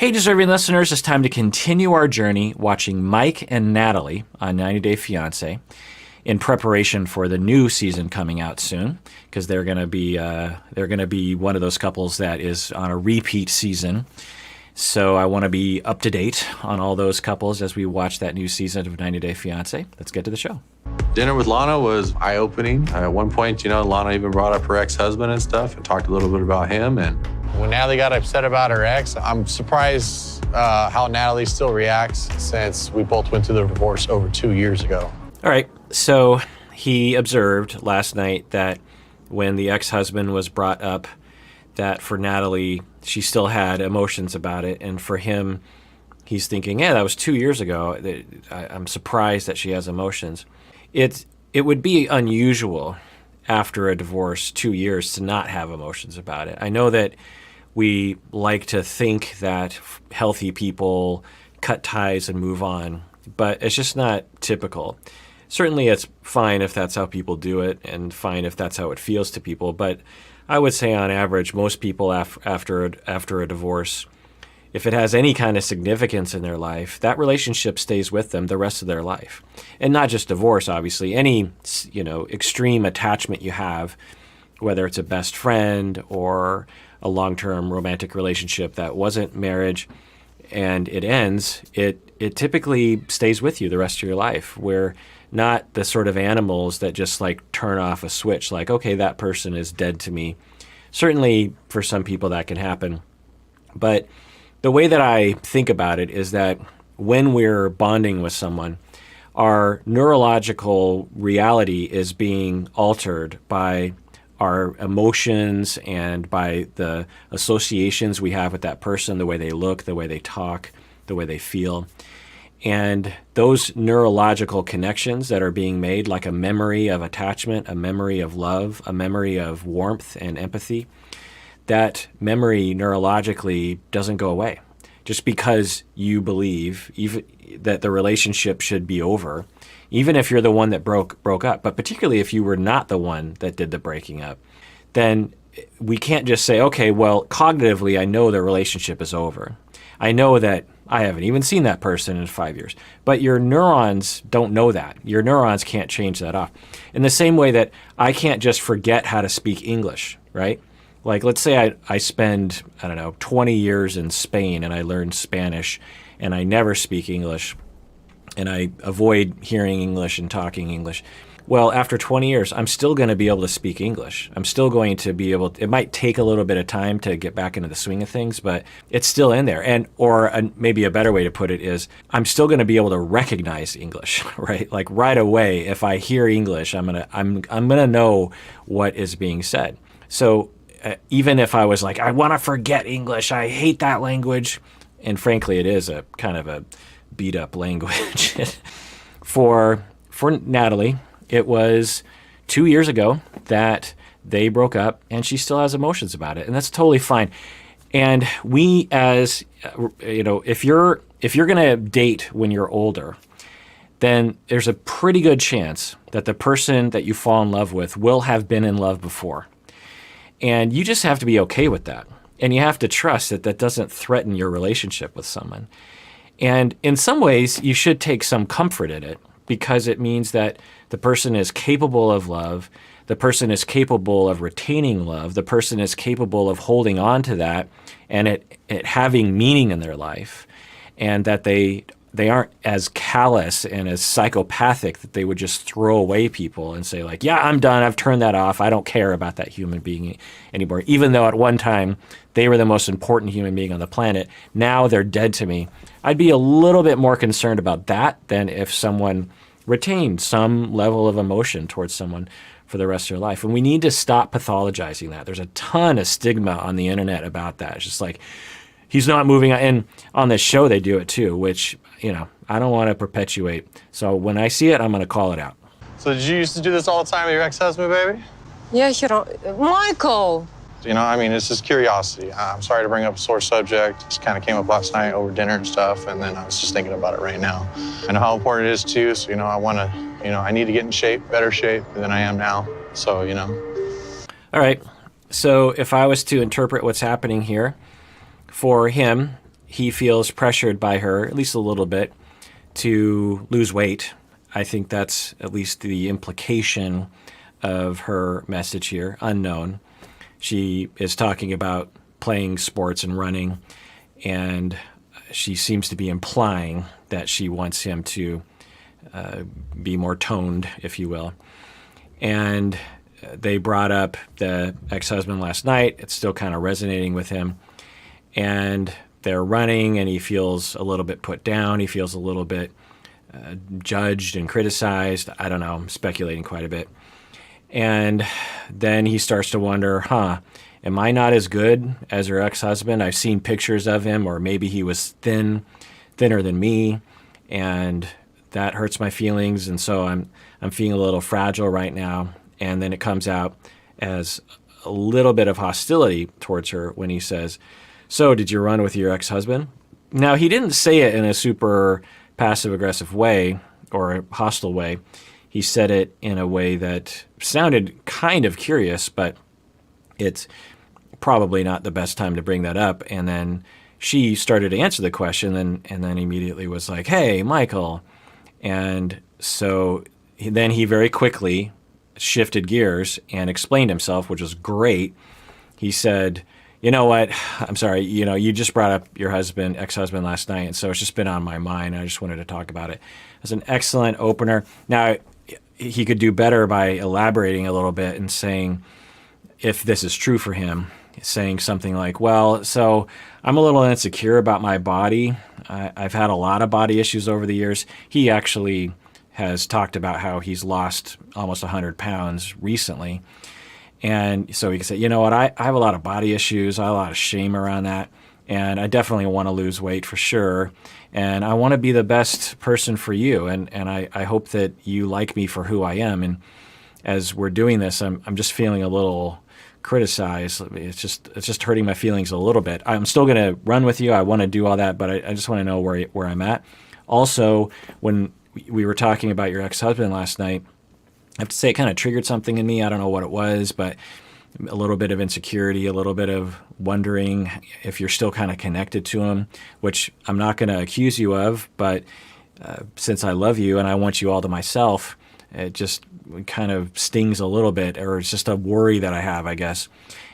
Hey, deserving listeners, it's time to continue our journey watching Mike and Natalie on 90 Day Fiancé in preparation for the new season coming out soon, because they're going to be one of those couples that is on a repeat season. So I want to be up to date on all those couples as we watch that new season of 90 Day Fiancé. Let's get to the show. Dinner with Lana was eye-opening. At one point, Lana even brought up her ex-husband and stuff and talked a little bit about him. And when Natalie got upset about her ex, I'm surprised how Natalie still reacts since we both went through the divorce over 2 years ago. All right, so he observed last night that when the ex-husband was brought up, that for Natalie, she still had emotions about it. And for him, he's thinking, yeah, that was 2 years ago. I'm surprised that she has emotions. It would be unusual after a divorce 2 years to not have emotions about it. I know that we like to think that healthy people cut ties and move on, but it's just not typical. Certainly it's fine if that's how people do it and fine if that's how it feels to people, but I would say on average, most people after a divorce, if it has any kind of significance in their life, that relationship stays with them the rest of their life. And not just divorce, obviously. Any, extreme attachment you have, whether it's a best friend or a long-term romantic relationship that wasn't marriage and it ends, it typically stays with you the rest of your life. We're not the sort of animals that just turn off a switch, okay, that person is dead to me. Certainly for some people that can happen. But the way that I think about it is that when we're bonding with someone, our neurological reality is being altered by our emotions and by the associations we have with that person, the way they look, the way they talk, the way they feel. And those neurological connections that are being made, like a memory of attachment, a memory of love, a memory of warmth and empathy, that memory neurologically doesn't go away. Just because you believe even that the relationship should be over, even if you're the one that broke up, but particularly if you were not the one that did the breaking up, then we can't just say, okay, well, cognitively, I know the relationship is over. I know that I haven't even seen that person in 5 years. But your neurons don't know that. Your neurons can't change that off. In the same way that I can't just forget how to speak English, right? Let's say I spend, 20 years in Spain and I learn Spanish and I never speak English and I avoid hearing English and talking English. Well, after 20 years, I'm still going to be able to speak English. I'm still going to be able to, it might take a little bit of time to get back into the swing of things, but it's still in there. Maybe a better way to put it is I'm still going to be able to recognize English, right? Right away, if I hear English, I'm going to know what is being said. So even if I was I want to forget English, I hate that language, and frankly, it is a kind of a beat up language. For Natalie, it was 2 years ago that they broke up, and she still has emotions about it, and that's totally fine. And we, as if you're going to date when you're older, then there's a pretty good chance that the person that you fall in love with will have been in love before. And you just have to be okay with that. And you have to trust that that doesn't threaten your relationship with someone. And in some ways, you should take some comfort in it, because it means that the person is capable of love, the person is capable of retaining love, the person is capable of holding on to that and it having meaning in their life, and that they aren't as callous and as psychopathic that they would just throw away people and say yeah, I'm done. I've turned that off. I don't care about that human being anymore. Even though at one time they were the most important human being on the planet, now they're dead to me. I'd be a little bit more concerned about that than if someone retained some level of emotion towards someone for the rest of their life. And we need to stop pathologizing that. There's a ton of stigma on the internet about that. It's just he's not moving on. And on this show, they do it too, which, I don't want to perpetuate. So when I see it, I'm going to call it out. So did you used to do this all the time with your ex-husband, baby? Yeah, Michael. It's just curiosity. I'm sorry to bring up a sore subject. Just kind of came up last night over dinner and stuff, and then I was just thinking about it right now. I know how important it is to you, so, I want to, I need to get in shape, better shape than I am now. So, All right. So if I was to interpret what's happening here, for him, he feels pressured by her, at least a little bit, to lose weight. I think that's at least the implication of her message here, unknown. She is talking about playing sports and running, and she seems to be implying that she wants him to be more toned, if you will. And they brought up the ex-husband last night. It's still kind of resonating with him. And they're running, and he feels a little bit put down. He feels a little bit judged and criticized. I don't know. I'm speculating quite a bit. And then he starts to wonder, am I not as good as her ex-husband? I've seen pictures of him, or maybe he was thinner than me, and that hurts my feelings. And so I'm feeling a little fragile right now. And then it comes out as a little bit of hostility towards her when he says, "So, did you run with your ex-husband?" Now, he didn't say it in a super passive-aggressive way or a hostile way. He said it in a way that sounded kind of curious, but it's probably not the best time to bring that up. And then she started to answer the question and then immediately was like, "Hey, Michael." And so then he very quickly shifted gears and explained himself, which was great. He said, "You know what? I'm sorry. You just brought up your ex-husband last night, and so it's just been on my mind. I just wanted to talk about it." It was an excellent opener. Now, he could do better by elaborating a little bit and saying, if this is true for him, saying something like, "Well, so I'm a little insecure about my body. I've had a lot of body issues over the years." He actually has talked about how he's lost almost 100 pounds recently. And so he can say, "You know what, I have a lot of body issues. I have a lot of shame around that. And I definitely want to lose weight for sure. And I want to be the best person for you. And I hope that you like me for who I am. And as we're doing this, I'm just feeling a little criticized. It's just hurting my feelings a little bit. I'm still going to run with you. I want to do all that, but I just want to know where I'm at." Also, when we were talking about your ex-husband last night, I have to say it kind of triggered something in me. I don't know what it was, but a little bit of insecurity, a little bit of wondering if you're still kind of connected to him, which I'm not going to accuse you of, but since I love you and I want you all to myself, it just kind of stings a little bit, or it's just a worry that I have, I guess.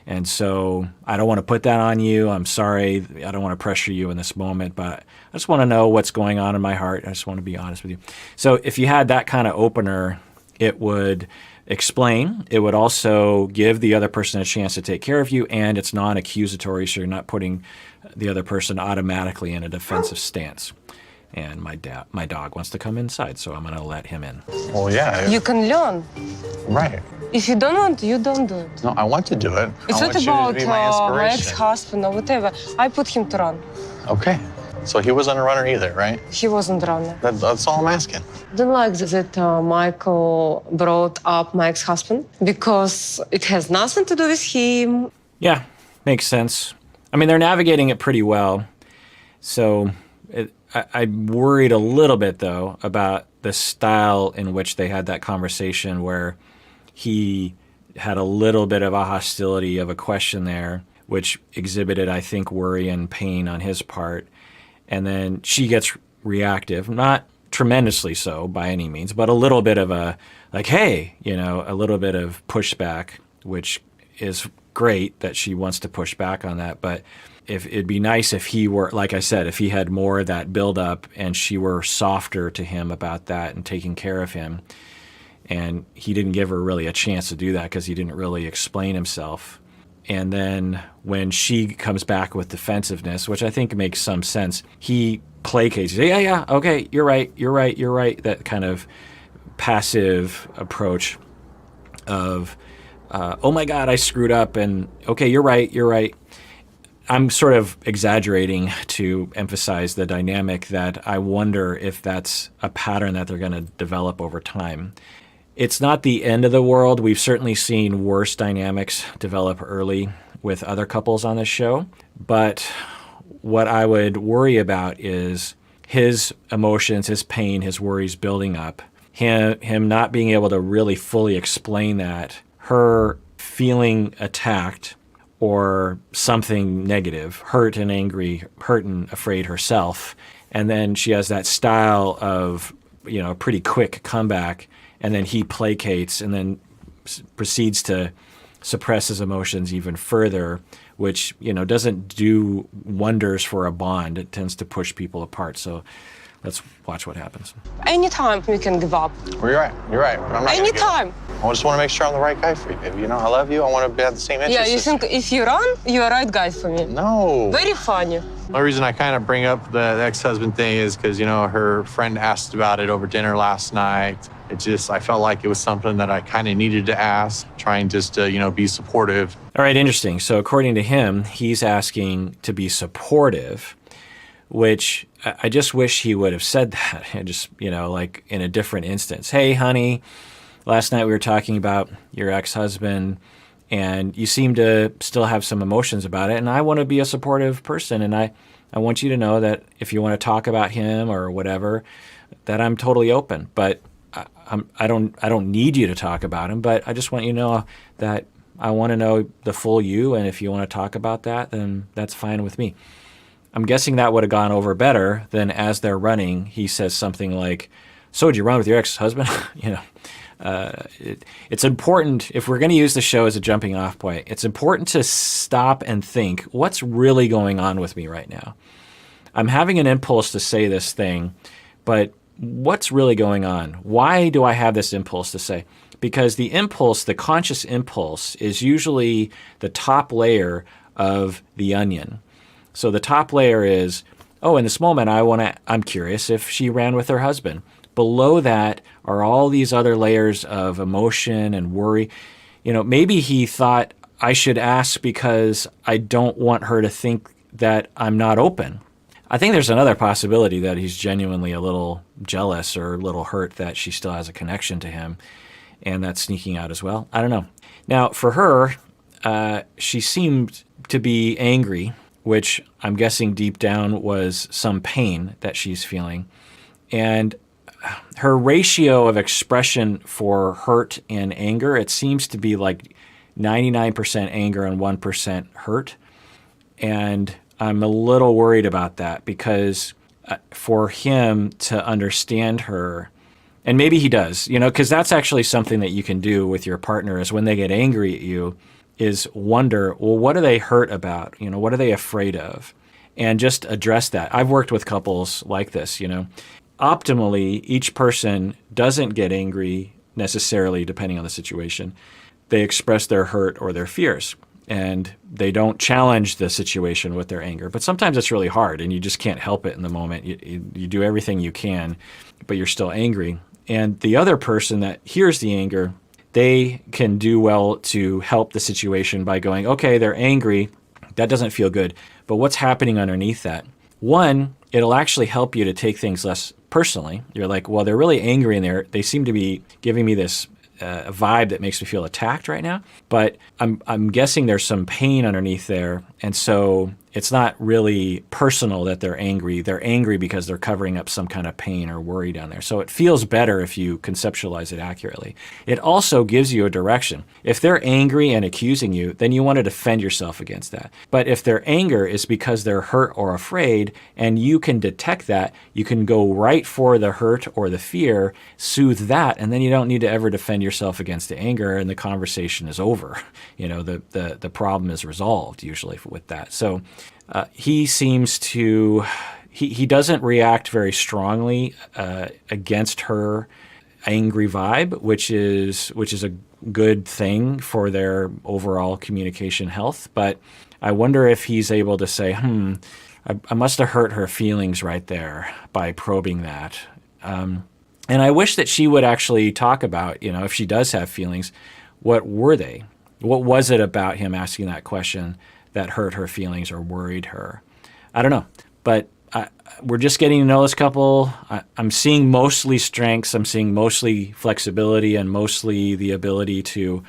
And so I don't want to put that on you. I'm sorry. I don't want to pressure you in this moment, but I just want to know what's going on in my heart. I just want to be honest with you. So if you had that kind of opener, it would explain. It would also give the other person a chance to take care of you, and it's non-accusatory, so you're not putting the other person automatically in a defensive stance. And my dog wants to come inside, so I'm going to let him in. Well, yeah. You can learn. Right. If you don't want, you don't do it. No, I want to do it. It's I not want you about to be my my inspiration. ex-husband or whatever. I put him to run. Okay. So he wasn't a runner either, right? He wasn't running. That's all I'm asking. Don't like that Michael brought up my ex-husband because it has nothing to do with him. Yeah, makes sense. I mean, they're navigating it pretty well. So I'm worried a little bit, though, about the style in which they had that conversation where he had a little bit of a hostility of a question there, which exhibited, I think, worry and pain on his part. And then she gets reactive, not tremendously so by any means, but a little bit of a, like, hey, a little bit of pushback, which is great that she wants to push back on that. But if it'd be nice if he were, like I said, if he had more of that buildup and she were softer to him about that and taking care of him. And he didn't give her really a chance to do that because he didn't really explain himself. And then when she comes back with defensiveness, which I think makes some sense, he placates. Yeah, okay, you're right. That kind of passive approach of, oh my God, I screwed up, and okay, you're right. I'm sort of exaggerating to emphasize the dynamic that I wonder if that's a pattern that they're going to develop over time. It's not the end of the world. We've certainly seen worse dynamics develop early with other couples on this show. But what I would worry about is his emotions, his pain, his worries building up, him not being able to really fully explain that, her feeling attacked, or something negative, hurt and angry, hurt and afraid herself. And then she has that style of, a pretty quick comeback, and then he placates and then proceeds to suppress his emotions even further, which, doesn't do wonders for a bond. It tends to push people apart. So let's watch what happens. Anytime we can give up. Well, you're right. You're right. I'm not gonna give up. Anytime. I just want to make sure I'm the right guy for you, baby. I love you. I want to have the same interests. Yeah, you think if you run, you're a right guy for me. No. Very funny. The only reason I kind of bring up the ex-husband thing is because, her friend asked about it over dinner last night. I felt like it was something that I kind of needed to ask, trying just to, be supportive. All right, interesting. So according to him, he's asking to be supportive, which I just wish he would have said that, just, like in a different instance. Hey, honey, last night we were talking about your ex-husband, and you seem to still have some emotions about it, and I want to be a supportive person, and I want you to know that if you want to talk about him or whatever, that I'm totally open. But I don't need you to talk about him, but I just want you to know that I want to know the full you, and if you want to talk about that, then that's fine with me. I'm guessing that would have gone over better than as they're running, he says something like, so did you run with your ex-husband? It's important, if we're going to use the show as a jumping off point, it's important to stop and think, what's really going on with me right now? I'm having an impulse to say this thing, but what's really going on? Why do I have this impulse to say? Because the impulse, the conscious impulse, is usually the top layer of the onion. So the top layer is, in this moment, I'm curious if she ran with her husband. Below that are all these other layers of emotion and worry. Maybe he thought I should ask because I don't want her to think that I'm not open. I think there's another possibility that he's genuinely a little jealous or a little hurt that she still has a connection to him, and that's sneaking out as well. I don't know. Now, for her, she seemed to be angry, which I'm guessing deep down was some pain that she's feeling. And her ratio of expression for hurt and anger, it seems to be like 99% anger and 1% hurt. And I'm a little worried about that because for him to understand her, and maybe he does, because that's actually something that you can do with your partner is when they get angry at you is wonder, well, what are they hurt about? What are they afraid of? And just address that. I've worked with couples like this, Optimally, each person doesn't get angry necessarily depending on the situation. They express their hurt or their fears, and they don't challenge the situation with their anger. But sometimes it's really hard, and you just can't help it in the moment. You do everything you can, but you're still angry. And the other person that hears the anger, they can do well to help the situation by going, okay, they're angry. That doesn't feel good. But what's happening underneath that? One, it'll actually help you to take things less personally. You're like, well, they're really angry and they seem to be giving me this vibe that makes me feel attacked right now. But I'm guessing there's some pain underneath there. And so it's not really personal that they're angry. They're angry because they're covering up some kind of pain or worry down there. So it feels better if you conceptualize it accurately. It also gives you a direction. If they're angry and accusing you, then you want to defend yourself against that. But if their anger is because they're hurt or afraid, and you can detect that, you can go right for the hurt or the fear, soothe that, and then you don't need to ever defend yourself against the anger, and the conversation is over. The problem is resolved usually with that. So he seems to, he doesn't react very strongly against her angry vibe, which is a good thing for their overall communication health. But I wonder if he's able to say, I must have hurt her feelings right there by probing that. And I wish that she would actually talk about, if she does have feelings, what were they? What was it about him asking that question that hurt her feelings or worried her? I don't know. But we're just getting to know this couple. I'm seeing mostly strengths. I'm seeing mostly flexibility and mostly the ability to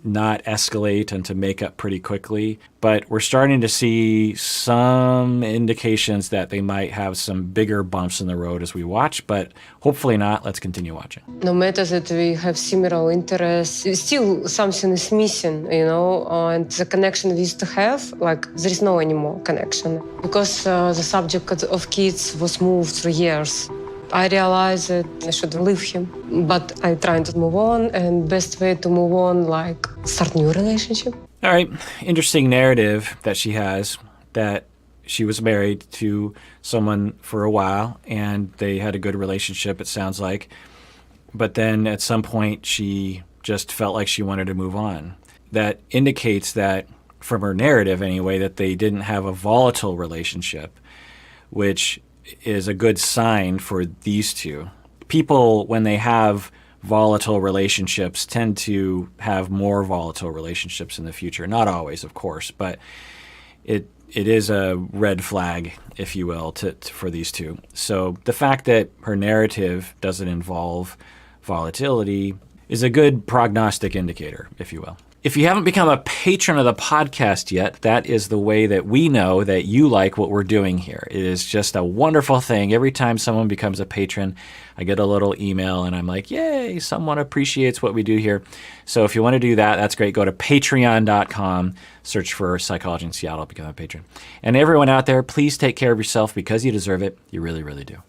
not escalate and to make up pretty quickly. But we're starting to see some indications that they might have some bigger bumps in the road as we watch, but hopefully not. Let's continue watching. No matter that we have similar interests, still something is missing, and the connection we used to have, like there is no anymore connection. Because the subject of kids was moved through years. I realized that I should leave him, but I tried to move on, and best way to move on, like start new relationship. All right, interesting narrative that she has, that she was married to someone for a while and they had a good relationship, it sounds like. But then at some point she just felt like she wanted to move on. That indicates that, from her narrative anyway, that they didn't have a volatile relationship, which is a good sign for these two. People, when they have volatile relationships, tend to have more volatile relationships in the future. Not always, of course, but it is a red flag, if you will, for these two. So the fact that her narrative doesn't involve volatility is a good prognostic indicator, if you will. If you haven't become a patron of the podcast yet, that is the way that we know that you like what we're doing here. It is just a wonderful thing. Every time someone becomes a patron, I get a little email and I'm like, yay, someone appreciates what we do here. So if you want to do that, that's great. Go to patreon.com, search for Psychology in Seattle, become a patron. And everyone out there, please take care of yourself because you deserve it. You really, really do.